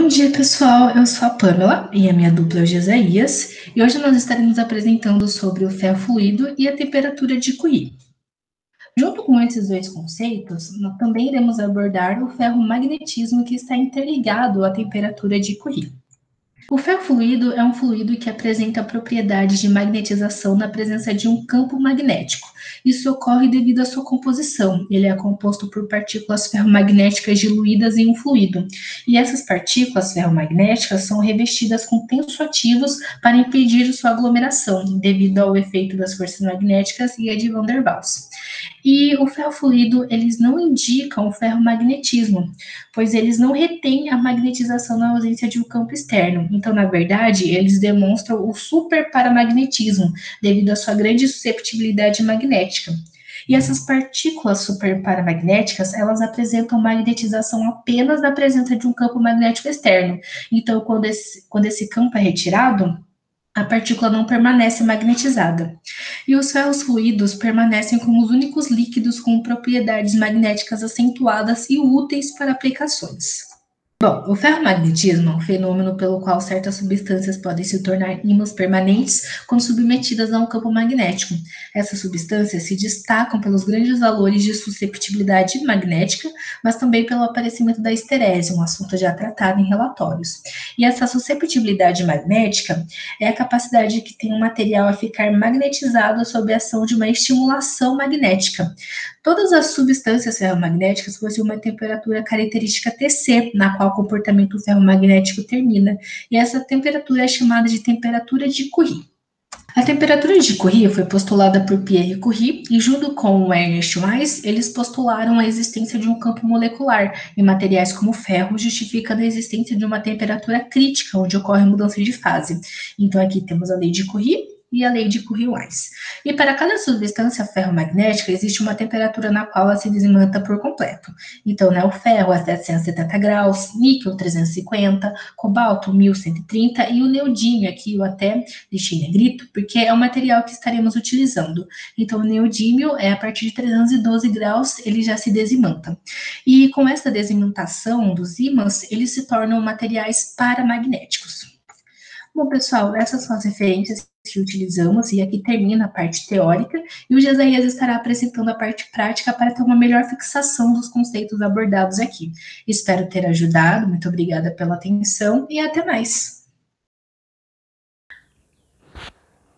dia, pessoal. Eu sou a Pamela e a minha dupla é o Jesaías. E hoje nós estaremos apresentando sobre o ferro fluido e a temperatura de Curie. Junto com esses dois conceitos, nós também iremos abordar o ferromagnetismo que está interligado à temperatura de Curie. O ferro fluido é um fluido que apresenta propriedades de magnetização na presença de um campo magnético. Isso ocorre devido à sua composição. Ele é composto por partículas ferromagnéticas diluídas em um fluido. E essas partículas ferromagnéticas são revestidas com tensoativos para impedir sua aglomeração, devido ao efeito das forças magnéticas e a de Van der Waals. E o ferro fluido, eles não indicam o ferromagnetismo, pois eles não retêm a magnetização na ausência de um campo externo. Então, na verdade, eles demonstram o superparamagnetismo, devido à sua grande susceptibilidade magnética. E essas partículas superparamagnéticas, elas apresentam magnetização apenas na presença de um campo magnético externo. Então, quando esse campo é retirado, a partícula não permanece magnetizada. E os ferros fluidos permanecem como os únicos líquidos com propriedades magnéticas acentuadas e úteis para aplicações. Bom, o ferromagnetismo é um fenômeno pelo qual certas substâncias podem se tornar ímãs permanentes quando submetidas a um campo magnético. Essas substâncias se destacam pelos grandes valores de susceptibilidade magnética, mas também pelo aparecimento da esterese, um assunto já tratado em relatórios. E essa susceptibilidade magnética é a capacidade que tem um material a ficar magnetizado sob a ação de uma estimulação magnética. Todas as substâncias ferromagnéticas possuem uma temperatura característica Tc, na qual o comportamento ferromagnético termina, e essa temperatura é chamada de temperatura de Curie. A temperatura de Curie foi postulada por Pierre Curie e, junto com Ernest Weiss, eles postularam a existência de um campo molecular em materiais como ferro, justificando a existência de uma temperatura crítica, onde ocorre mudança de fase. Então, aqui temos a lei de Curie e a lei de Curie-Weiss. E para cada substância ferromagnética, existe uma temperatura na qual ela se desimanta por completo. Então, né, o ferro a 770 graus, níquel 350, cobalto 1130 e o neodímio, aqui eu até deixei negrito, porque é o material que estaremos utilizando. Então, o neodímio é a partir de 312 graus, ele já se desimanta. E com essa desimantação dos ímãs, eles se tornam materiais paramagnéticos. Bom, pessoal, essas são as referências que utilizamos e aqui termina a parte teórica e o Jesaías estará apresentando a parte prática para ter uma melhor fixação dos conceitos abordados aqui. Espero ter ajudado, muito obrigada pela atenção e até mais.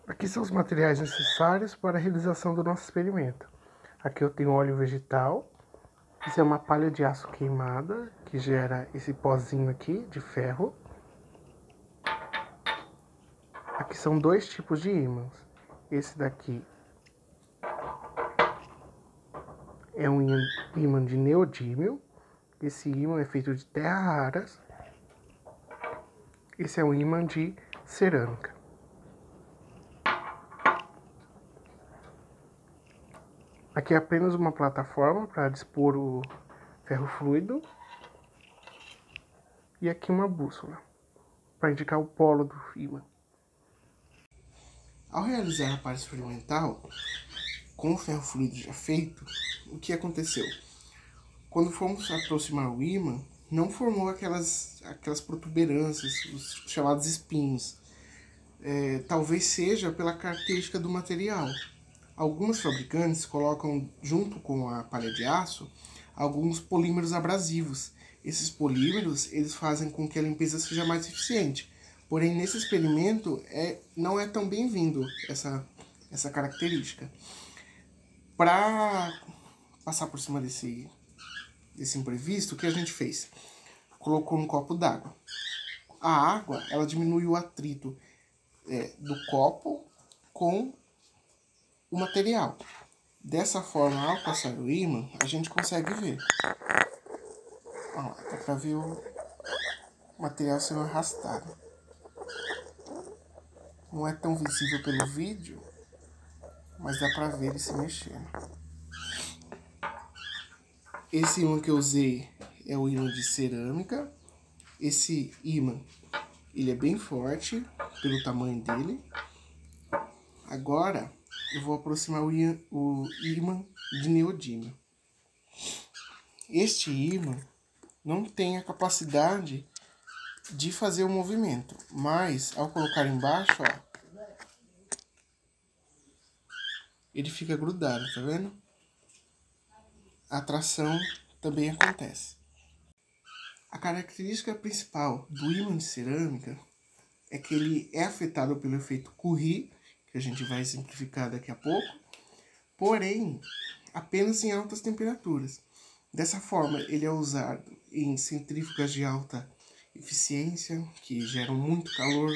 Aqui são os materiais necessários para a realização do nosso experimento. Aqui eu tenho óleo vegetal, isso é uma palha de aço queimada, que gera esse pozinho aqui de ferro. Aqui são dois tipos de ímãs. Esse daqui é um ímã de neodímio. Esse ímã é feito de terras raras. Esse é um ímã de cerâmica. Aqui é apenas uma plataforma para dispor o ferro fluido. E aqui uma bússola, para indicar o polo do ímã. Ao realizar a parte experimental, com o ferro fluido já feito, o que aconteceu? Quando fomos aproximar o ímã, não formou aquelas protuberâncias, os chamados espinhos. Talvez seja pela característica do material. Alguns fabricantes colocam, junto com a palha de aço, alguns polímeros abrasivos. Esses polímeros, eles fazem com que a limpeza seja mais eficiente. Porém, nesse experimento, não é tão bem-vindo essa característica. Para passar por cima desse imprevisto, o que a gente fez? Colocou um copo d'água. A água, ela diminui o atrito do copo com o material. Dessa forma, ao passar o ímã, a gente consegue ver. Ó, dá pra ver o material sendo arrastado. Não é tão visível pelo vídeo, mas dá pra ver ele se mexendo. Esse ímã que eu usei é o ímã de cerâmica. Esse ímã, ele é bem forte pelo tamanho dele. Agora, eu vou aproximar o ímã de neodímio. Este ímã não tem a capacidade de fazer o movimento, mas ao colocar embaixo, ó, ele fica grudado, tá vendo? A tração também acontece. A característica principal do ímã de cerâmica é que ele é afetado pelo efeito Curie, que a gente vai simplificar daqui a pouco, porém, apenas em altas temperaturas. Dessa forma, ele é usado em centrífugas de alta eficiência, que geram muito calor,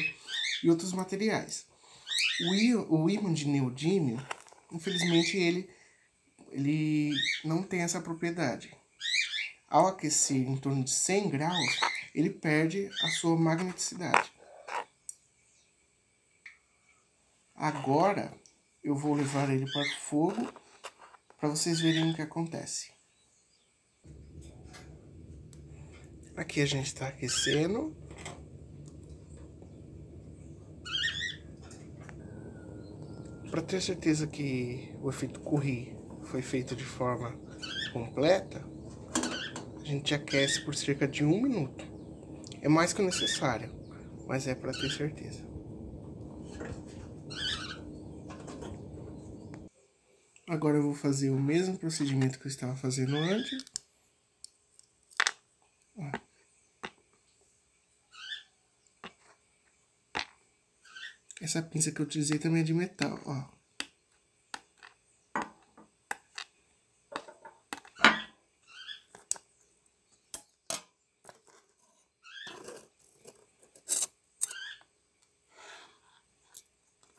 e outros materiais. O ímã de neodímio, infelizmente, ele não tem essa propriedade. Ao aquecer em torno de 100 graus, ele perde a sua magneticidade. Agora, eu vou levar ele para o fogo para vocês verem o que acontece. Aqui a gente está aquecendo. Para ter certeza que o efeito Curie foi feito de forma completa, a gente aquece por cerca de 1 minuto. É mais que o necessário, mas é para ter certeza. Agora eu vou fazer o mesmo procedimento que eu estava fazendo antes. Essa pinça que eu utilizei também é de metal, ó.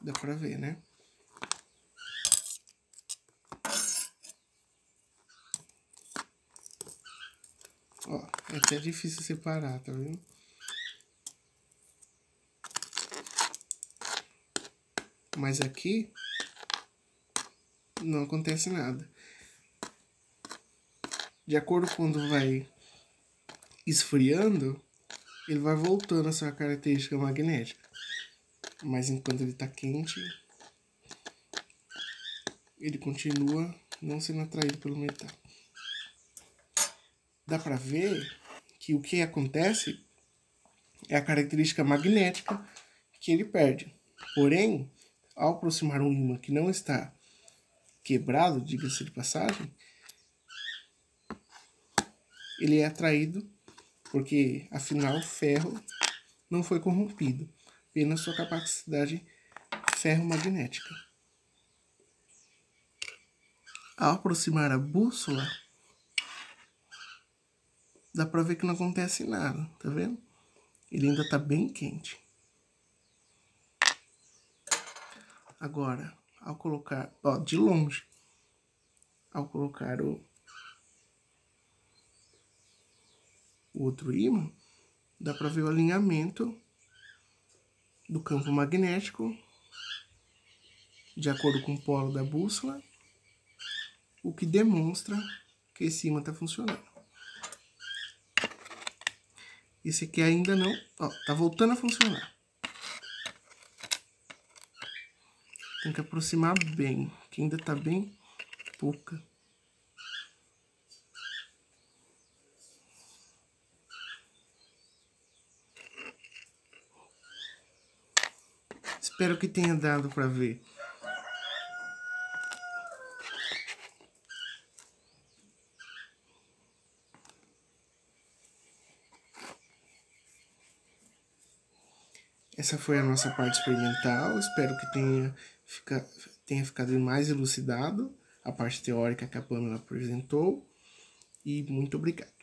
Dá pra ver, né? Ó, é até difícil separar, tá vendo? Mas aqui não acontece nada. De acordo com quando vai esfriando, ele vai voltando a sua característica magnética. Mas enquanto ele tá quente, ele continua não sendo atraído pelo metal. Dá pra ver que o que acontece é a característica magnética que ele perde. Porém, ao aproximar um ímã que não está quebrado, diga-se de passagem, ele é atraído porque, afinal, o ferro não foi corrompido, apenas sua capacidade ferromagnética. Ao aproximar a bússola, dá pra ver que não acontece nada, tá vendo? Ele ainda tá bem quente. Agora, ao colocar, ó, de longe, ao colocar o outro ímã, dá pra ver o alinhamento do campo magnético de acordo com o polo da bússola, o que demonstra que esse ímã tá funcionando. Esse aqui ainda não, ó, tá voltando a funcionar. Tem que aproximar bem, que ainda tá bem pouca. Espero que tenha dado para ver. Essa foi a nossa parte experimental. Espero que tenha ficado mais elucidado a parte teórica que a Pamela apresentou. E muito obrigado.